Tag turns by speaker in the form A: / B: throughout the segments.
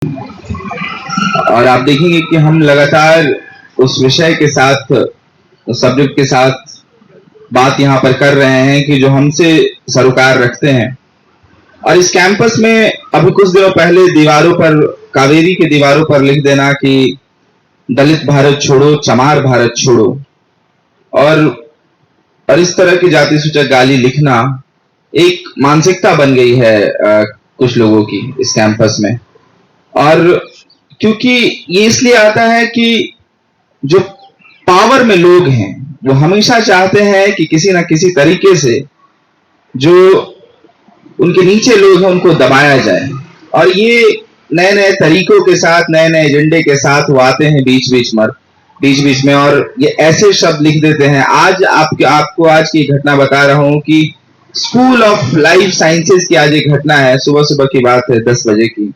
A: और आप देखेंगे कि हम लगातार उस विषय के साथ, उस सब्जेक्ट के साथ बात यहाँ पर कर रहे हैं कि जो हमसे सरोकार रखते हैं। और इस कैंपस में अभी कुछ दिनों पहले दीवारों पर, कावेरी की दीवारों पर लिख देना कि दलित भारत छोड़ो, चमार भारत छोड़ो, और इस तरह की जाति सूचक गाली लिखना एक मानसिकता बन गई है कुछ लोगों की इस कैंपस में। और क्योंकि ये इसलिए आता है कि जो पावर में लोग हैं वो हमेशा चाहते हैं कि किसी ना किसी तरीके से जो उनके नीचे लोग हैं उनको दबाया जाए, और ये नए नए तरीकों के साथ, नए नए एजेंडे के साथ वो आते हैं बीच बीच में, और ये ऐसे शब्द लिख देते हैं। आज आपको आज की घटना बता रहा हूं कि स्कूल ऑफ लाइफ साइंसेज की आज एक घटना है, सुबह की बात है, 10 बजे की।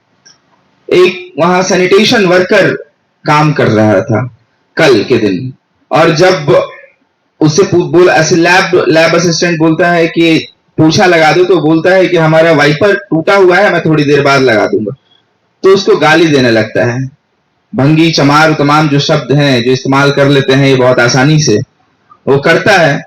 A: एक वहां सैनिटेशन वर्कर काम कर रहा था कल के दिन, और जब उससे बोल ऐसे लैब असिस्टेंट बोलता है कि पूछा लगा दो, तो बोलता है कि हमारा वाइपर टूटा हुआ है, मैं थोड़ी देर बाद लगा दूंगा। तो उसको गाली देने लगता है। भंगी, चमार, तमाम जो शब्द हैं जो इस्तेमाल कर लेते हैं ये बहुत आसानी से, वो करता है।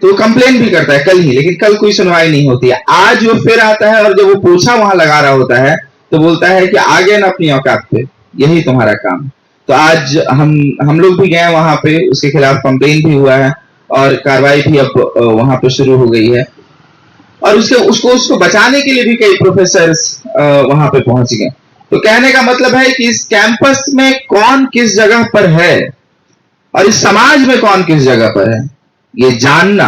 A: तो कंप्लेन भी करता है कल ही, लेकिन कल कोई सुनवाई नहीं होती है। आज वो फिर आता है और जब वो पोछा वहां लगा रहा होता है तो बोलता है कि आगे ना अपनी औकात पे, यही तुम्हारा काम। तो आज हम लोग भी गए वहां पे, उसके खिलाफ कंप्लेन भी हुआ है और कार्रवाई भी अब वहां पे शुरू हो गई है। और उसको बचाने के लिए भी कई प्रोफेसर वहां पे पहुंच गए। तो कहने का मतलब है कि इस कैंपस में कौन किस जगह पर है और इस समाज में कौन किस जगह पर है, ये जानना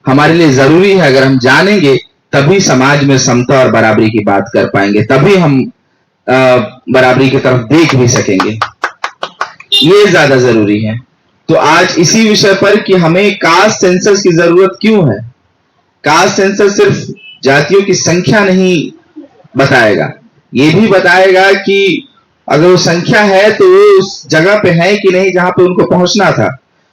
A: हमारे लिए जरूरी है। अगर हम जानेंगे तभी समाज में समता और बराबरी की बात कर पाएंगे, तभी हम बराबरी की तरफ देख भी सकेंगे। ये ज्यादा जरूरी है। तो आज इसी विषय पर कि हमें कास्ट सेंसस की जरूरत क्यों है। कास्ट सेंसस सिर्फ जातियों की संख्या नहीं बताएगा, ये भी बताएगा कि अगर वो संख्या है तो वो उस जगह पे है कि नहीं जहां पे उनको पहुंचना था,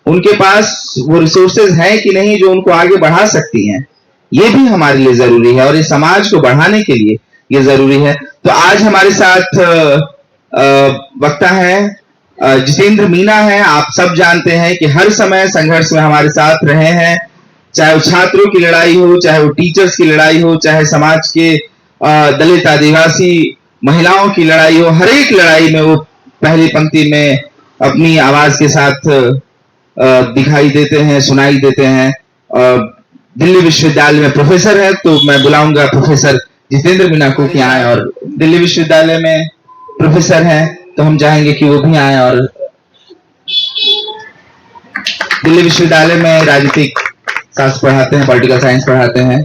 A: उनके पास वो रिसोर्सेज हैं कि नहीं जो उनको आगे बढ़ा सकती हैं। ये भी हमारे लिए जरूरी है और इस समाज को बढ़ाने के लिए ये जरूरी है। तो आज हमारे साथ वक्ता है जितेंद्र मीना है। आप सब जानते हैं कि हर समय संघर्ष में हमारे साथ रहे हैं, चाहे वो छात्रों की लड़ाई हो, चाहे वो टीचर्स की लड़ाई हो, चाहे समाज के दलित आदिवासी महिलाओं की लड़ाई हो। हर एक लड़ाई में वो पहली पंक्ति में अपनी आवाज के साथ दिखाई देते हैं, सुनाई देते हैं। दिल्ली विश्वविद्यालय में प्रोफेसर है, तो मैं बुलाऊंगा प्रोफेसर जितेंद्र मीना को कि आए, और दिल्ली विश्वविद्यालय में प्रोफेसर हैं तो हम चाहेंगे कि वो भी आए। और दिल्ली विश्वविद्यालय में राजनीतिक शास्त्र पढ़ाते हैं, पॉलिटिकल साइंस पढ़ाते हैं।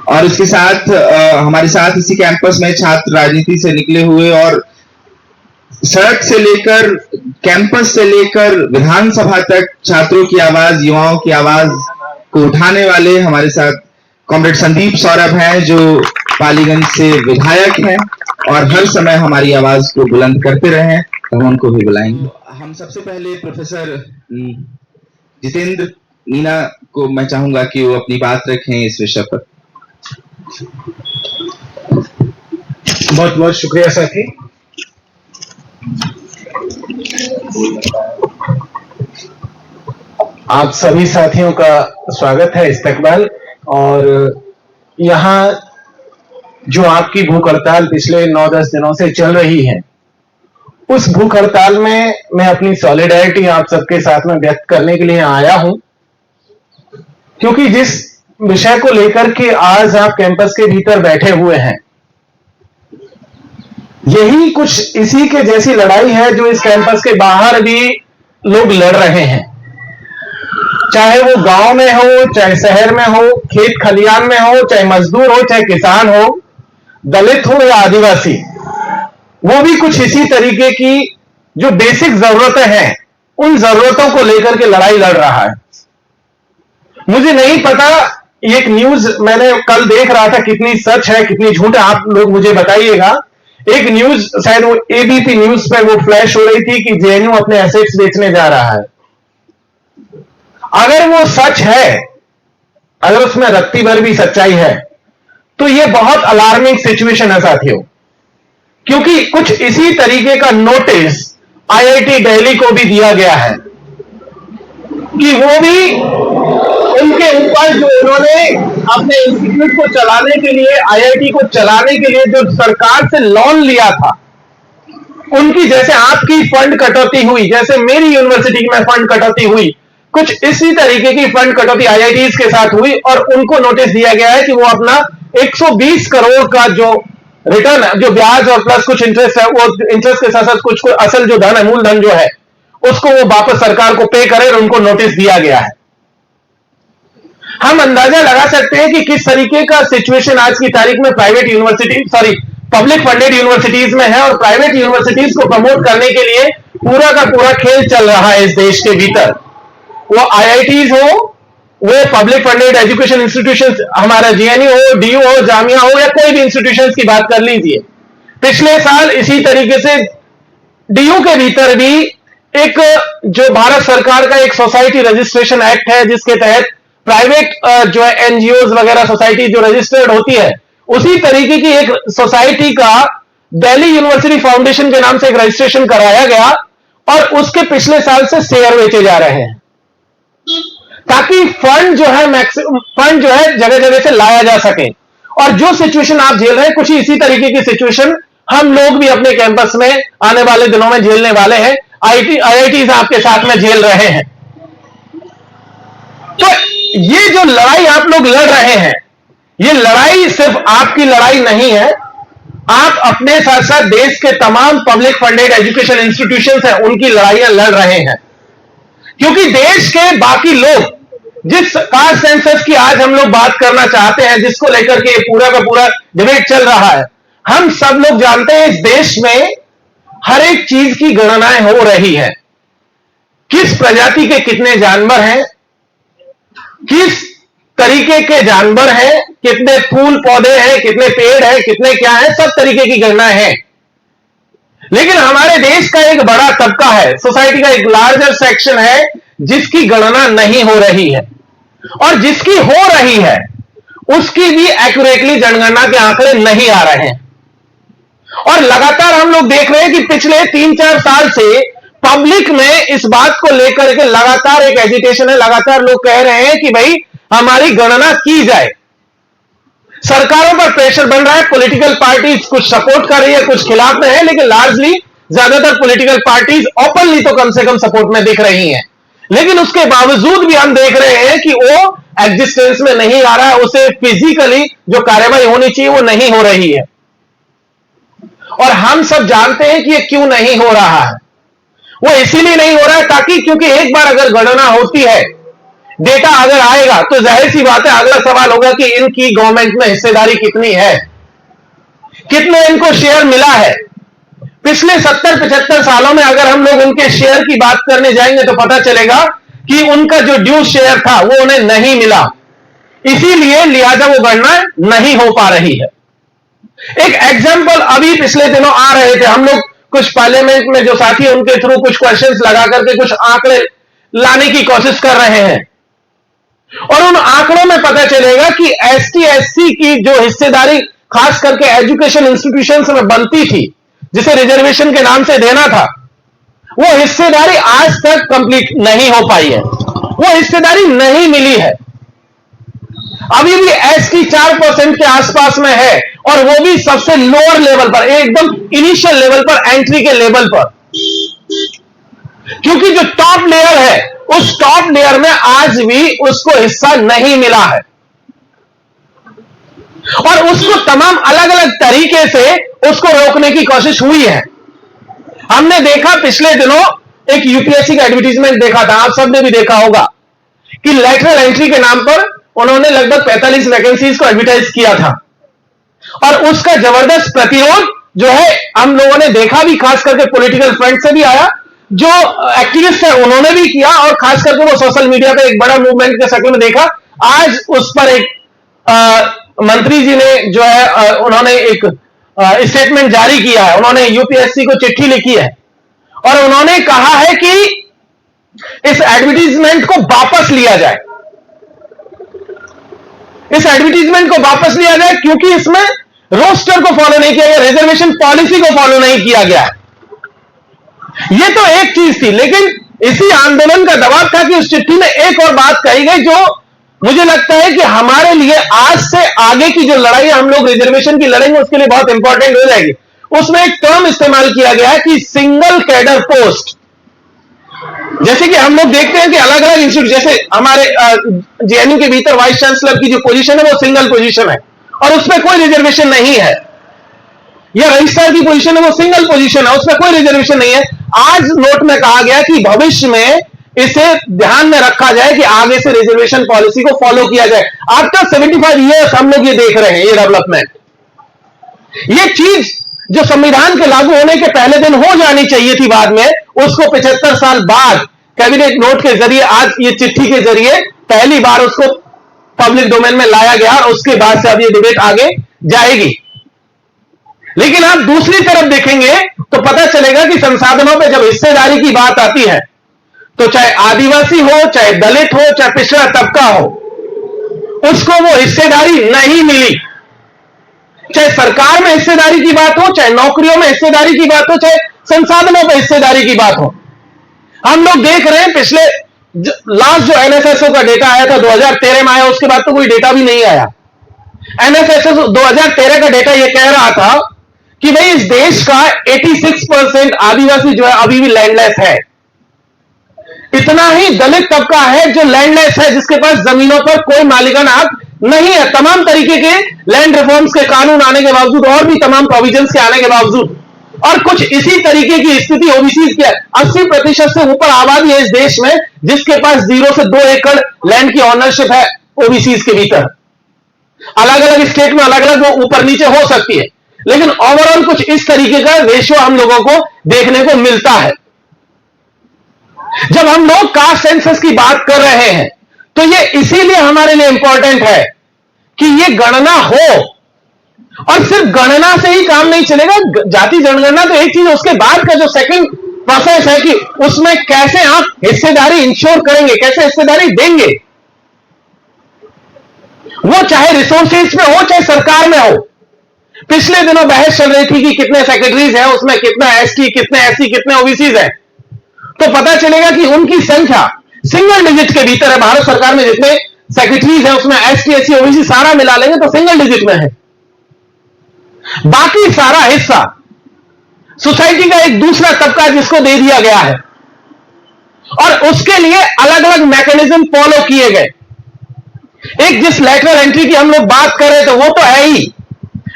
A: और इसके साथ हमारे साथ इसी कैंपस में छात्र राजनीति से निकले हुए और सड़क से लेकर, कैंपस से लेकर विधानसभा तक छात्रों की आवाज, युवाओं की आवाज को उठाने वाले हमारे साथ कॉमरेड संदीप सौरभ हैं, जो पालीगंज से विधायक हैं और हर समय हमारी आवाज को बुलंद करते रहे। तो हम उनको भी बुलाएंगे। हम सबसे पहले प्रोफेसर जितेंद्र मीना को मैं चाहूंगा कि वो अपनी बात रखें इस विषय पर।
B: बहुत बहुत शुक्रिया साथी। आप सभी साथियों का स्वागत है, इस्तकबाल। और यहाँ जो आपकी भूख हड़ताल पिछले 9-10 दिनों से चल रही है, उस भूख हड़ताल में मैं अपनी सॉलिडारिटी आप सबके साथ में व्यक्त करने के लिए आया हूं, क्योंकि जिस विषय को लेकर के आज आप कैंपस के भीतर बैठे हुए हैं, यही कुछ इसी के जैसी लड़ाई है जो इस कैंपस के बाहर भी लोग लड़ रहे हैं। चाहे वो गांव में हो, चाहे शहर में हो, खेत खलियान में हो, चाहे मजदूर हो, चाहे किसान हो, दलित हो या आदिवासी, वो भी कुछ इसी तरीके की जो बेसिक जरूरतें हैं उन जरूरतों को लेकर के लड़ाई लड़ रहा है। मुझे नहीं पता, एक न्यूज मैंने कल देख रहा था, कितनी सच है कितनी झूठ है, आप लोग मुझे बताइएगा। एक न्यूज, शायद वो एबीपी न्यूज पे वो फ्लैश हो रही थी कि जेएनयू अपने एसेट्स बेचने जा रहा है। अगर वो सच है, अगर उसमें रत्ती भर भी सच्चाई है, तो यह बहुत अलार्मिंग सिचुएशन है साथियों, क्योंकि कुछ इसी तरीके का नोटिस आईआईटी दिल्ली को भी दिया गया है कि वो भी उनके ऊपर जो उन्होंने अपने इंस्टीट्यूट को चलाने के लिए, आईआईटी को चलाने के लिए जो सरकार से लोन लिया था, उनकी जैसे आपकी फंड कटौती हुई, जैसे मेरी यूनिवर्सिटी में फंड कटौती हुई, कुछ इसी तरीके की फंड कटौती आईआईटीज के साथ हुई और उनको नोटिस दिया गया है कि वो अपना 120 करोड़ का जो रिटर्न, जो ब्याज और प्लस कुछ इंटरेस्ट है, वो इंटरेस्ट के साथ साथ कुछ असल जो धन है, मूलधन जो है, उसको वो वापस सरकार को पे करे और उनको नोटिस दिया गया है। हम अंदाजा लगा सकते हैं कि किस तरीके का सिचुएशन आज की तारीख में private university public funded universities में है और प्राइवेट यूनिवर्सिटीज को प्रमोट करने के लिए पूरा का पूरा खेल चल रहा है इस देश के भीतर। वो आईआईटीज हो, वो पब्लिक फंडेड एजुकेशन इंस्टीट्यूशंस, हमारा जीएनयू हो, डीयू हो, जामिया हो, या कोई भी इंस्टीट्यूशंस की बात कर लीजिए। पिछले साल इसी तरीके से डीयू के भीतर भी एक जो भारत सरकार का एक सोसाइटी रजिस्ट्रेशन एक्ट है, जिसके तहत प्राइवेट जो है एनजीओ वगैरह सोसाइटी जो रजिस्टर्ड होती है, उसी तरीके की एक सोसाइटी का दिल्ली यूनिवर्सिटी फाउंडेशन के नाम से एक रजिस्ट्रेशन कराया गया और उसके पिछले साल से शेयर बेचे जा रहे हैं, ताकि फंड जो है जगह जगह से लाया जा सके। और जो सिचुएशन आप झेल रहे हैं, कुछ इसी तरीके की सिचुएशन हम लोग भी अपने कैंपस में आने वाले दिनों में झेलने वाले हैं, आईआईटी आपके साथ में झेल रहे हैं। तो ये जो लड़ाई आप लोग लड़ रहे हैं, ये लड़ाई सिर्फ आपकी लड़ाई नहीं है, आप अपने साथ साथ देश के तमाम पब्लिक फंडेड एजुकेशन इंस्टीट्यूशंस हैं, उनकी लड़ाइयां लड़ रहे हैं। क्योंकि देश के बाकी लोग जिस कास्ट सेंसस की आज हम लोग बात करना चाहते हैं, जिसको लेकर के पूरा का पूरा डिबेट चल रहा है, हम सब लोग जानते हैं इस देश में हर एक चीज की गणनाएं हो रही है। किस प्रजाति के कितने जानवर हैं, किस तरीके के जानवर हैं, कितने फूल पौधे हैं, कितने पेड़ हैं, कितने क्या है, सब तरीके की गणनाएं हैं। लेकिन हमारे देश का एक बड़ा तबका है, सोसाइटी का एक लार्जर सेक्शन है, जिसकी गणना नहीं हो रही है, और जिसकी हो रही है उसकी भी एक्यूरेटली जनगणना के आंकड़े नहीं आ रहे हैं। और लगातार हम लोग देख रहे हैं कि पिछले 3-4 साल से पब्लिक में इस बात को लेकर के लगातार एक एजिटेशन है, लगातार लोग कह रहे हैं कि भाई हमारी गणना की जाए। सरकारों पर प्रेशर बन रहा है, पॉलिटिकल पार्टीज कुछ सपोर्ट कर रही है, कुछ खिलाफ में है, लेकिन लार्जली ज्यादातर पॉलिटिकल पार्टीज ओपनली तो कम से कम सपोर्ट में दिख रही हैं। लेकिन उसके बावजूद भी हम देख रहे हैं कि वो एग्जिस्टेंस में नहीं आ रहा है, उसे फिजिकली जो कार्रवाई होनी चाहिए वो नहीं हो रही है। और हम सब जानते हैं कि ये क्यों नहीं हो रहा है। वो इसीलिए नहीं हो रहा है ताकि, क्योंकि एक बार अगर गणना होती है, डेटा अगर आएगा, तो जाहिर सी बात है अगला सवाल होगा कि इनकी गवर्नमेंट में हिस्सेदारी कितनी है, कितने इनको शेयर मिला है। पिछले 70-75 सालों में अगर हम लोग उनके शेयर की बात करने जाएंगे तो पता चलेगा कि उनका जो ड्यू शेयर था वो उन्हें नहीं मिला, इसीलिए लिहाजा वो गणना नहीं हो पा रही है। एक एग्जाम्पल अभी पिछले दिनों आ रहे थे, हम लोग कुछ पार्लियामेंट में जो साथी है उनके थ्रू कुछ क्वेश्चंस लगा करके कुछ आंकड़े लाने की कोशिश कर रहे हैं, और उन आंकड़ों में पता चलेगा कि एसटी एससी की जो हिस्सेदारी खास करके एजुकेशन इंस्टीट्यूशंस में बनती थी, जिसे रिजर्वेशन के नाम से देना था, वो हिस्सेदारी आज तक कंप्लीट नहीं हो पाई है, वो हिस्सेदारी नहीं मिली है। अभी भी एसटी 4% के आसपास में है, और वो भी सबसे लोअर लेवल पर, एकदम इनिशियल लेवल पर, एंट्री के लेवल पर। क्योंकि जो टॉप लेयर है, उस टॉप लेयर में आज भी उसको हिस्सा नहीं मिला है, और उसको तमाम अलग अलग तरीके से उसको रोकने की कोशिश हुई है। हमने देखा पिछले दिनों एक यूपीएससी का एडवर्टीजमेंट देखा था, आप सबने भी देखा होगा, कि लैटरल एंट्री के नाम पर उन्होंने लगभग 45 वैकेंसीज को एडवर्टाइज किया था, और उसका जबरदस्त प्रतिरोध जो है हम लोगों ने देखा भी, खास करके पॉलिटिकल फ्रंट से भी आया, जो एक्टिविस्ट है उन्होंने भी किया, और खास करके वो सोशल मीडिया पे एक बड़ा मूवमेंट के शक्ल में देखा। आज उस पर एक मंत्री जी ने जो है उन्होंने एक स्टेटमेंट जारी किया है, उन्होंने यूपीएससी को चिट्ठी लिखी है, और उन्होंने कहा है कि इस एडवर्टीजमेंट को वापस लिया जाए। इस एडवर्टीजमेंट को वापस लिया जाए, क्योंकि इसमें रोस्टर को फॉलो नहीं किया गया, रिजर्वेशन पॉलिसी को फॉलो नहीं किया गया। यह तो एक चीज थी, लेकिन इसी आंदोलन का दबाव था कि उस चिट्ठी में एक और बात कही गई जो मुझे लगता है कि हमारे लिए आज से आगे की जो लड़ाई हम लोग रिजर्वेशन की लड़ेंगे उसके लिए बहुत इंपॉर्टेंट हो जाएगी। उसमें एक टर्म इस्तेमाल किया गया है कि सिंगल कैडर पोस्ट। जैसे कि हम लोग देखते हैं कि अलग अलग इंस्टीट्यूट, जैसे हमारे जेएनयू के भीतर वाइस चांसलर की जो पोजीशन है वो सिंगल पोजीशन है और उसमें कोई रिजर्वेशन नहीं है, या रजिस्ट्रार की पोजीशन है वो सिंगल पोजीशन है, उसमें कोई रिजर्वेशन नहीं है। आज नोट में कहा गया कि भविष्य में इसे ध्यान में रखा जाए कि आगे से रिजर्वेशन पॉलिसी को फॉलो किया जाए। आफ्टर 75 ईयर्स हम लोग ये देख रहे हैं, ये डेवलपमेंट, ये चीज जो संविधान के लागू होने के पहले दिन हो जानी चाहिए थी, बाद में उसको 75 साल बाद कैबिनेट नोट के जरिए, आज ये चिट्ठी के जरिए पहली बार उसको पब्लिक डोमेन में लाया गया और उसके बाद से अब ये डिबेट आगे जाएगी। लेकिन आप दूसरी तरफ देखेंगे तो पता चलेगा कि संसाधनों पे जब हिस्सेदारी की बात आती है तो चाहे आदिवासी हो, चाहे दलित हो, चाहे पिछड़ा तबका हो, उसको वो हिस्सेदारी नहीं मिली। चाहे सरकार में हिस्सेदारी की बात हो, चाहे नौकरियों में हिस्सेदारी की बात हो, चाहे संसाधनों पर हिस्सेदारी की बात हो। हम लोग देख रहे हैं पिछले लास्ट जो एनएसएसओ का डेटा आया था 2013 में आया, उसके बाद तो कोई डेटा भी नहीं आया। एनएसएसओ 2013 का डेटा यह कह रहा था कि भाई इस देश का 86% आदिवासी जो है अभी भी लैंडलेस है। इतना ही दलित तबका है जो लैंडलेस है, जिसके पास जमीनों पर कोई मालिकाना हक नहीं है, तमाम तरीके के लैंड रिफॉर्म्स के कानून आने के बावजूद और भी तमाम प्रोविजंस के आने के बावजूद। और कुछ इसी तरीके की स्थिति ओबीसी की 80% से ऊपर आबादी है इस देश में जिसके पास 0 से 2 एकड़ लैंड की ऑनरशिप है ओबीसी के भीतर। अलग अलग स्टेट में अलग अलग वो ऊपर नीचे हो सकती है, लेकिन ओवरऑल कुछ इस तरीके का रेशियो हम लोगों को देखने को मिलता है। जब हम लोग कास्ट सेंसस की बात कर रहे हैं तो ये इसीलिए हमारे लिए इंपॉर्टेंट है कि ये गणना हो, और सिर्फ गणना से ही काम नहीं चलेगा। जाति जनगणना तो एक चीज, उसके बाद का जो सेकंड प्रोसेस है कि उसमें कैसे आप हिस्सेदारी इंश्योर करेंगे, कैसे हिस्सेदारी देंगे, वो चाहे रिसोर्सेज में हो चाहे सरकार में हो। पिछले दिनों बहस चल रही थी कि कितने सेक्रेटरीज हैं, उसमें कितना एसटी, कितने एससी, कितने ओबीसीज हैं, तो पता चलेगा कि उनकी संख्या सिंगल डिजिट के भीतर है। भारत सरकार में जितने सेक्रेटरीज हैं उसमें एसटी, एससी, ओबीसी सारा मिला लेंगे तो सिंगल डिजिट में है। बाकी सारा हिस्सा सोसाइटी का एक दूसरा तबका जिसको दे दिया गया है, और उसके लिए अलग अलग मैकेनिज्म फॉलो किए गए। एक जिस लेटरल एंट्री की हम लोग बात कर रहे थे वो तो है ही।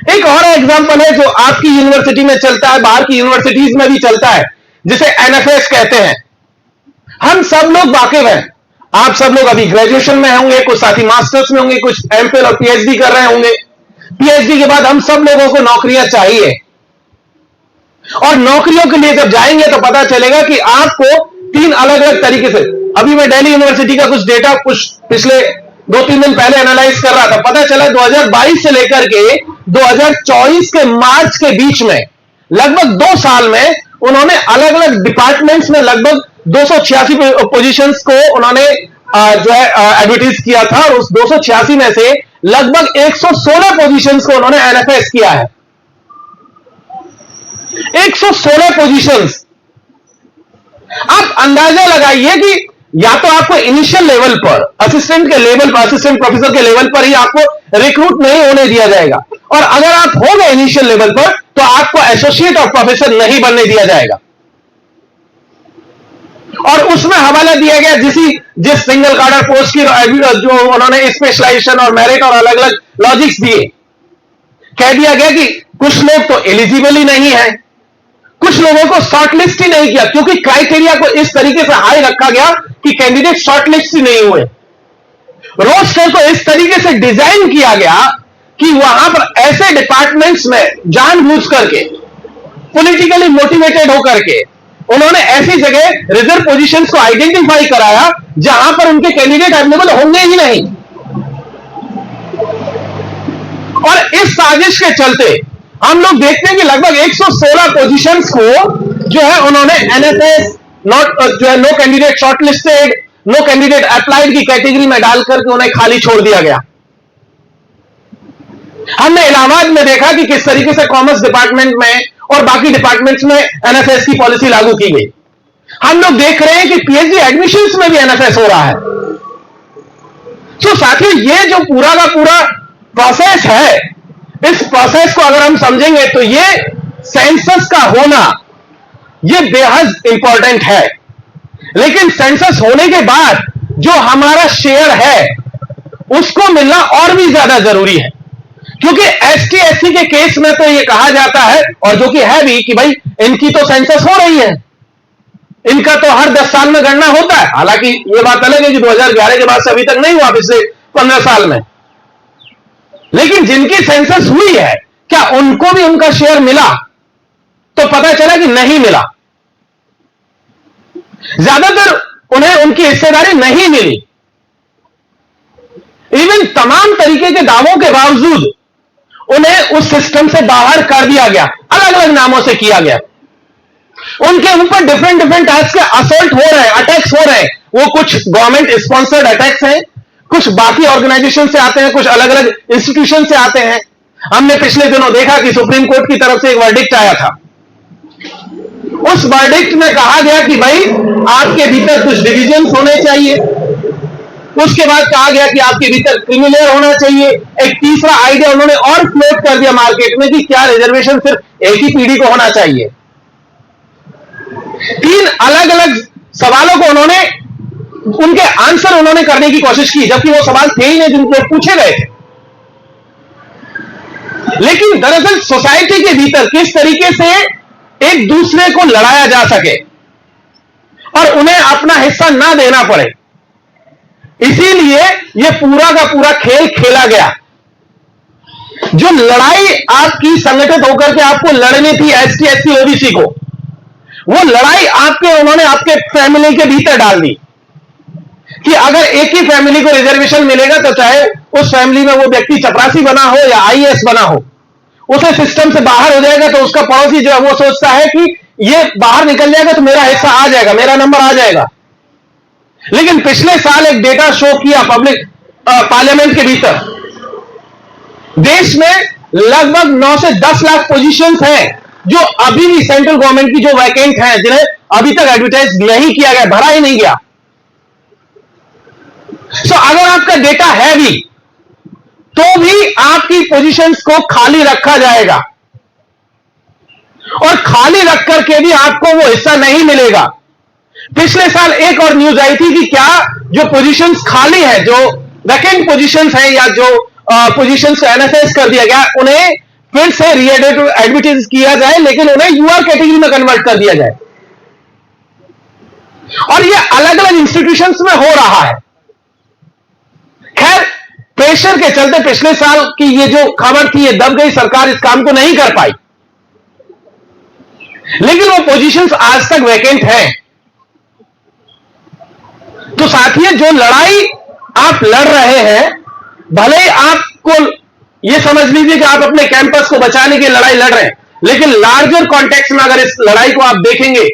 B: एक और एग्जांपल है जो आपकी यूनिवर्सिटी में चलता है, बाहर की यूनिवर्सिटीज में भी चलता है, जिसे एनएफएस कहते हैं। हम सब लोग वाकिफ हैं, आप सब लोग अभी ग्रेजुएशन में होंगे, कुछ साथी मास्टर्स में होंगे, कुछ एमफिल और पीएचडी कर रहे होंगे। पीएचडी के बाद हम सब लोगों को नौकरियां चाहिए, और नौकरियों के लिए जब जाएंगे तो पता चलेगा कि आपको 3 अलग अलग तरीके से, अभी मैं दिल्ली यूनिवर्सिटी का कुछ डेटा कुछ पिछले 2-3 दिन पहले एनालाइज कर रहा था, पता चला 2022 से लेकर के 2024 के मार्च के बीच में लगभग 2 साल में उन्होंने अलग अलग डिपार्टमेंट्स में लगभग 286 पोजीशंस को उन्होंने जो है एडवर्टाइज किया था, और उस 286 में से लगभग 116 पोजीशंस को उन्होंने एनएफएस किया है। 116 पोजीशंस। आप अंदाजा लगाइए कि या तो आपको इनिशियल लेवल पर, असिस्टेंट के लेवल पर, असिस्टेंट प्रोफेसर के लेवल पर ही आपको रिक्रूट नहीं होने दिया जाएगा, और अगर आप हो गए इनिशियल लेवल पर तो आपको एसोसिएट और प्रोफेसर नहीं बनने दिया जाएगा। और उसमें हवाला दिया गया जिस सिंगल कार्डर पोस्ट की जो उन्होंने स्पेशलाइजेशन और मेरिट और अलग अलग लॉजिक्स दिए, कह दिया गया कि कुछ लोग तो एलिजिबल ही नहीं है, कुछ लोगों को शॉर्टलिस्ट ही नहीं किया, क्योंकि क्राइटेरिया को इस तरीके से हाई रखा गया कि कैंडिडेट शॉर्टलिस्ट ही नहीं हुए। रोस्टर को इस तरीके से डिजाइन किया गया कि वहां पर ऐसे डिपार्टमेंट्स में जानबूझ करके पॉलिटिकली मोटिवेटेड होकर के उन्होंने ऐसी जगह रिजर्व पोजीशंस को आइडेंटिफाई कराया जहां पर उनके कैंडिडेट अवेलेबल होंगे ही नहीं। और इस साजिश के चलते हम लोग देखते हैं कि लगभग 116 पोजीशंस को जो है उन्होंने एनएफएस जो है no candidate shortlisted, no candidate applied की कैटेगरी में डाल करके उन्हें खाली छोड़ दिया गया। हमने इलाहाबाद में देखा कि किस तरीके से कॉमर्स डिपार्टमेंट में और बाकी डिपार्टमेंट्स में एनएफएस की पॉलिसी लागू की गई। हम लोग देख रहे हैं कि पीएचडी एडमिशंस में भी एनएफएस हो रहा है। तो साथियों, ये जो पूरा का पूरा प्रोसेस है, इस प्रोसेस को अगर हम समझेंगे तो ये सेंसस का होना ये बेहद इंपॉर्टेंट है। लेकिन सेंसस होने के बाद जो हमारा शेयर है उसको मिलना और भी ज्यादा जरूरी है, क्योंकि एसटी एससी के केस में तो ये कहा जाता है, और जो कि है भी, कि भाई इनकी तो सेंसस हो रही है, इनका तो हर 10 साल में गणना होता है। हालांकि ये बात अलग है कि 2011 के बाद से अभी तक नहीं हुआ, पिछले 15 साल में। लेकिन जिनकी सेंसस हुई है, क्या उनको भी उनका शेयर मिला? तो पता चला कि नहीं मिला। ज्यादातर उन्हें उनकी हिस्सेदारी नहीं मिली। इवन तमाम तरीके के दावों के बावजूद उन्हें उस सिस्टम से बाहर कर दिया गया, अलग अलग नामों से किया गया। उनके ऊपर डिफरेंट टाइप्स के असॉल्ट हो रहे हैं, अटैक्स हो रहे हैं। वो कुछ गवर्नमेंट स्पॉन्सर्ड अटैक्स हैं, कुछ बाकी ऑर्गेनाइजेशन से आते हैं, कुछ अलग अलग इंस्टीट्यूशन से आते हैं। हमने पिछले दिनों देखा कि सुप्रीम कोर्ट की तरफ से एक वर्डिक्ट आया था। उस वर्डिक्ट में कहा गया कि भाई आपके भीतर कुछ डिविजन होने चाहिए। उसके बाद कहा गया कि आपके भीतर क्रिमिनल होना चाहिए। एक तीसरा आइडिया उन्होंने और फ्लोट कर दिया मार्केट में कि क्या रिजर्वेशन सिर्फ एक ही पीढ़ी को होना चाहिए। 3 अलग अलग सवालों को उन्होंने, उनके आंसर उन्होंने करने की कोशिश की, जबकि वो सवाल थे ही नहीं जिनको पूछे गए थे। लेकिन दरअसल सोसाइटी के भीतर किस तरीके से एक दूसरे को लड़ाया जा सके और उन्हें अपना हिस्सा ना देना पड़े, इसीलिए यह पूरा का पूरा खेल खेला गया। जो लड़ाई आपकी संगठित होकर के आपको लड़नी थी एसटी एससी ओबीसी को, वो लड़ाई उन्होंने आपके फैमिली के भीतर डाल दी कि अगर एक ही फैमिली को रिजर्वेशन मिलेगा तो चाहे उस फैमिली में वो व्यक्ति चपरासी बना हो या आईएएस बना हो, उसे सिस्टम से बाहर हो जाएगा तो उसका पड़ोसी जो है वो सोचता है कि ये बाहर निकल जाएगा तो मेरा हिस्सा आ जाएगा, मेरा नंबर आ जाएगा। लेकिन पिछले साल एक डेटा शो किया पब्लिक पार्लियामेंट के भीतर, देश में लगभग 9 से 10 लाख पोजीशंस हैं जो अभी भी सेंट्रल गवर्नमेंट की जो वैकेंट हैं, जिन्हें अभी तक एडवर्टाइज नहीं किया गया, भरा ही नहीं गया। अगर आपका डेटा है भी तो भी आपकी पोजीशंस को खाली रखा जाएगा और खाली रख करके भी आपको वो हिस्सा नहीं मिलेगा। पिछले साल एक और न्यूज आई थी कि क्या जो पोजीशंस खाली है, जो वैकेंट पोजीशंस हैं या जो पोजीशंस को एनएफएस कर दिया गया, उन्हें फिर से एडवर्टाइज किया जाए, लेकिन उन्हें यूआर कैटेगरी में कन्वर्ट कर दिया जाए। और ये अलग अलग इंस्टीट्यूशंस में हो रहा है। खैर, प्रेशर के चलते पिछले साल की ये जो खबर थी ये दब गई, सरकार इस काम को नहीं कर पाई। लेकिन वो पोजीशंस आज तक वैकेंट हैं। तो साथियों, जो लड़ाई आप लड़ रहे हैं, भले ही आपको ये समझ लीजिए कि आप अपने कैंपस को बचाने की लड़ाई लड़ रहे हैं, लेकिन लार्जर कॉन्टेक्स्ट में अगर इस लड़ाई को आप देखेंगे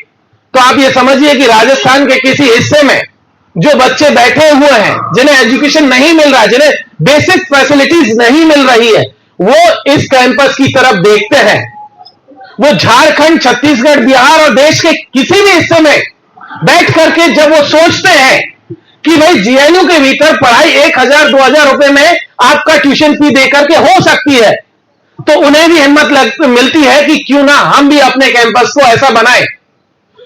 B: तो आप ये समझिए कि राजस्थान के किसी हिस्से में जो बच्चे बैठे हुए हैं, जिन्हें एजुकेशन नहीं मिल रहा है, जिन्हें बेसिक फैसिलिटीज नहीं मिल रही है, वो इस कैंपस की तरफ देखते हैं। वो झारखंड, छत्तीसगढ़, बिहार और देश के किसी भी हिस्से में बैठ करके जब वो सोचते हैं कि भाई जेएनयू के भीतर पढ़ाई 1000-2000 रुपए में आपका ट्यूशन फी देकर के हो सकती है, तो उन्हें भी हिम्मत मिलती है कि क्यों ना हम भी अपने कैंपस को ऐसा बनाएं,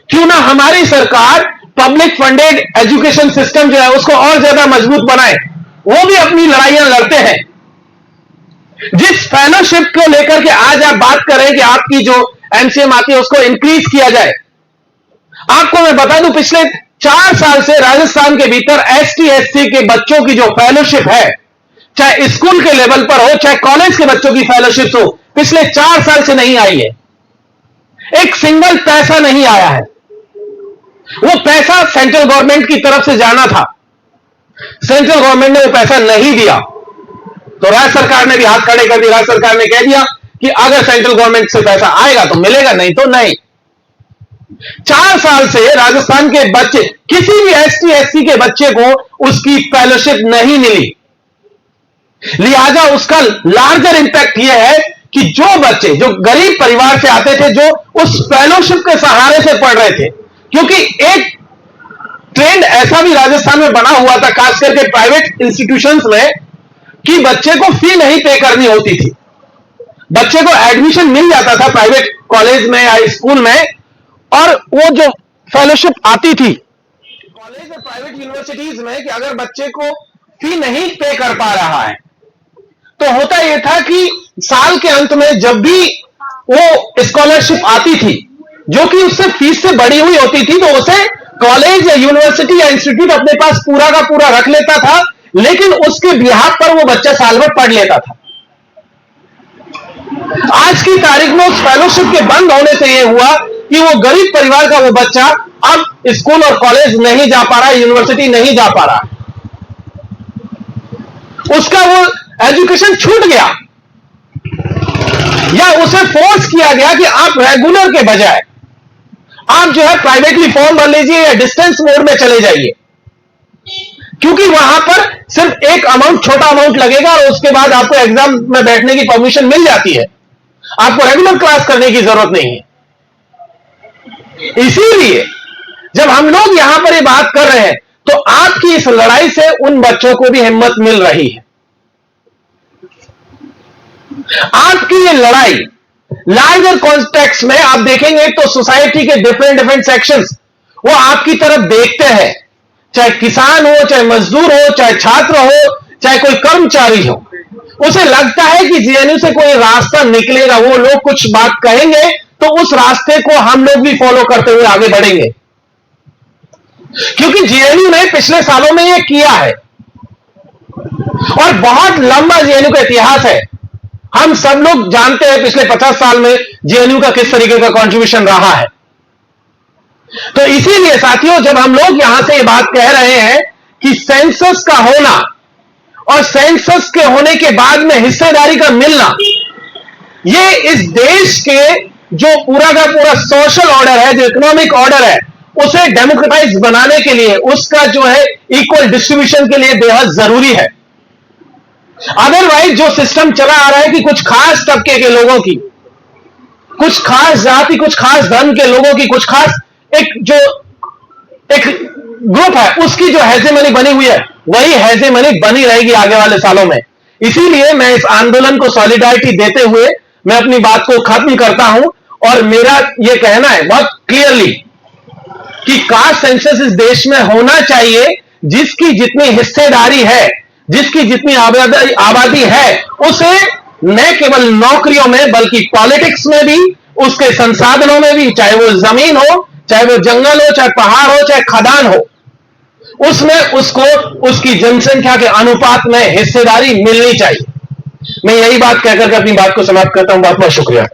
B: क्यों ना हमारी सरकार पब्लिक फंडेड एजुकेशन सिस्टम जो है उसको और ज्यादा मजबूत बनाए। वो भी अपनी लड़ाइयां लड़ते हैं। जिस फेलोशिप को लेकर के आज आप बात करें कि आपकी जो एमसीएम आती है उसको इंक्रीज किया जाए, आपको मैं बता दूं पिछले 4 साल से राजस्थान के भीतर एसटी एससी के बच्चों की जो फेलोशिप है, चाहे स्कूल के लेवल पर हो चाहे कॉलेज के बच्चों की फेलोशिप हो, पिछले 4 साल से नहीं आई है। एक सिंगल पैसा नहीं आया है। वो पैसा सेंट्रल गवर्नमेंट की तरफ से जाना था, सेंट्रल गवर्नमेंट ने वो पैसा नहीं दिया, तो राज्य सरकार ने भी हाथ खड़े कर दिए। राज्य सरकार ने कह दिया कि अगर सेंट्रल गवर्नमेंट से पैसा आएगा तो मिलेगा, नहीं तो नहीं। 4 साल से राजस्थान के बच्चे, किसी भी एसटी एससी के बच्चे को उसकी फेलोशिप नहीं मिली। लिहाजा उसका लार्जर इंपैक्ट यह है कि जो बच्चे जो गरीब परिवार से आते थे, जो उस फेलोशिप के सहारे से पढ़ रहे थे, क्योंकि एक ट्रेंड ऐसा भी राजस्थान में बना हुआ था, खास करके प्राइवेट इंस्टीट्यूशंस में, कि बच्चे को फी नहीं पे करनी होती थी, बच्चे को एडमिशन मिल जाता था प्राइवेट कॉलेज में या स्कूल में, और वो जो फेलोशिप आती थी कॉलेज और प्राइवेट यूनिवर्सिटीज में कि अगर बच्चे को फी नहीं पे कर पा रहा है तो होता यह था कि साल के अंत में जब भी वो स्कॉलरशिप आती थी जो कि उससे फीस से बढ़ी हुई होती थी, तो उसे कॉलेज या यूनिवर्सिटी या इंस्टीट्यूट अपने पास पूरा का पूरा रख लेता था, लेकिन उसके बिहाफ पर वो बच्चा साल भर पढ़ लेता था। आज की तारीख में उस फेलोशिप के बंद होने से यह हुआ कि वो गरीब परिवार का वो बच्चा अब स्कूल और कॉलेज नहीं जा पा रहा, यूनिवर्सिटी नहीं जा पा रहा, उसका वो एजुकेशन छूट गया, या उसे फोर्स किया गया कि आप रेगुलर के बजाय आप जो है प्राइवेटली फॉर्म भर लीजिए या डिस्टेंस मोड में चले जाइए, क्योंकि वहां पर सिर्फ एक अमाउंट, छोटा अमाउंट लगेगा और उसके बाद आपको एग्जाम में बैठने की परमिशन मिल जाती है, आपको रेगुलर क्लास करने की जरूरत नहीं है। इसीलिए जब हम लोग यहां पर ये बात कर रहे हैं तो आपकी इस लड़ाई से उन बच्चों को भी हिम्मत मिल रही है। आपकी ये लड़ाई लार्जर कॉन्टेक्स्ट में आप देखेंगे तो सोसाइटी के डिफरेंट सेक्शंस वो आपकी तरफ देखते हैं, चाहे किसान हो, चाहे मजदूर हो, चाहे छात्र हो, चाहे कोई कर्मचारी हो, उसे लगता है कि जेएनयू से कोई रास्ता निकलेगा, वो लोग कुछ बात कहेंगे तो उस रास्ते को हम लोग भी फॉलो करते हुए आगे बढ़ेंगे, क्योंकि जेएनयू ने पिछले सालों में यह किया है और बहुत लंबा जेएनयू का इतिहास है। हम सब लोग जानते हैं पिछले 50 साल में जेएनयू का किस तरीके का कंट्रीब्यूशन रहा है। तो इसीलिए साथियों, जब हम लोग यहां से ये बात कह रहे हैं कि सेंसस का होना और सेंसस के होने के बाद में हिस्सेदारी का मिलना, ये इस देश के जो पूरा का पूरा सोशल ऑर्डर है, जो इकोनॉमिक ऑर्डर है, उसे डेमोक्रेटाइज बनाने के लिए, उसका जो है इक्वल डिस्ट्रीब्यूशन के लिए बेहद जरूरी है। अदरवाइज जो सिस्टम चला आ रहा है कि कुछ खास तबके के लोगों की, कुछ खास जाति, कुछ खास धर्म के लोगों की, कुछ खास एक ग्रुप है, उसकी जो हेजेमनी बनी हुई है, वही हेजेमनी बनी रहेगी आगे वाले सालों में। इसीलिए मैं इस आंदोलन को सॉलिडारिटी देते हुए मैं अपनी बात को खत्म करता हूं और मेरा यह कहना है बहुत क्लियरली कि कास्ट सेंसस इस देश में होना चाहिए, जिसकी जितनी हिस्सेदारी है, जिसकी जितनी आबादी है, उसे न केवल नौकरियों में बल्कि पॉलिटिक्स में भी, उसके संसाधनों में भी, चाहे वो जमीन हो, चाहे वो जंगल हो, चाहे पहाड़ हो, चाहे खदान हो, उसमें उसको उसकी जनसंख्या के अनुपात में हिस्सेदारी मिलनी चाहिए। मैं यही बात कहकर अपनी बात को समाप्त करता हूं। बहुत बहुत शुक्रिया।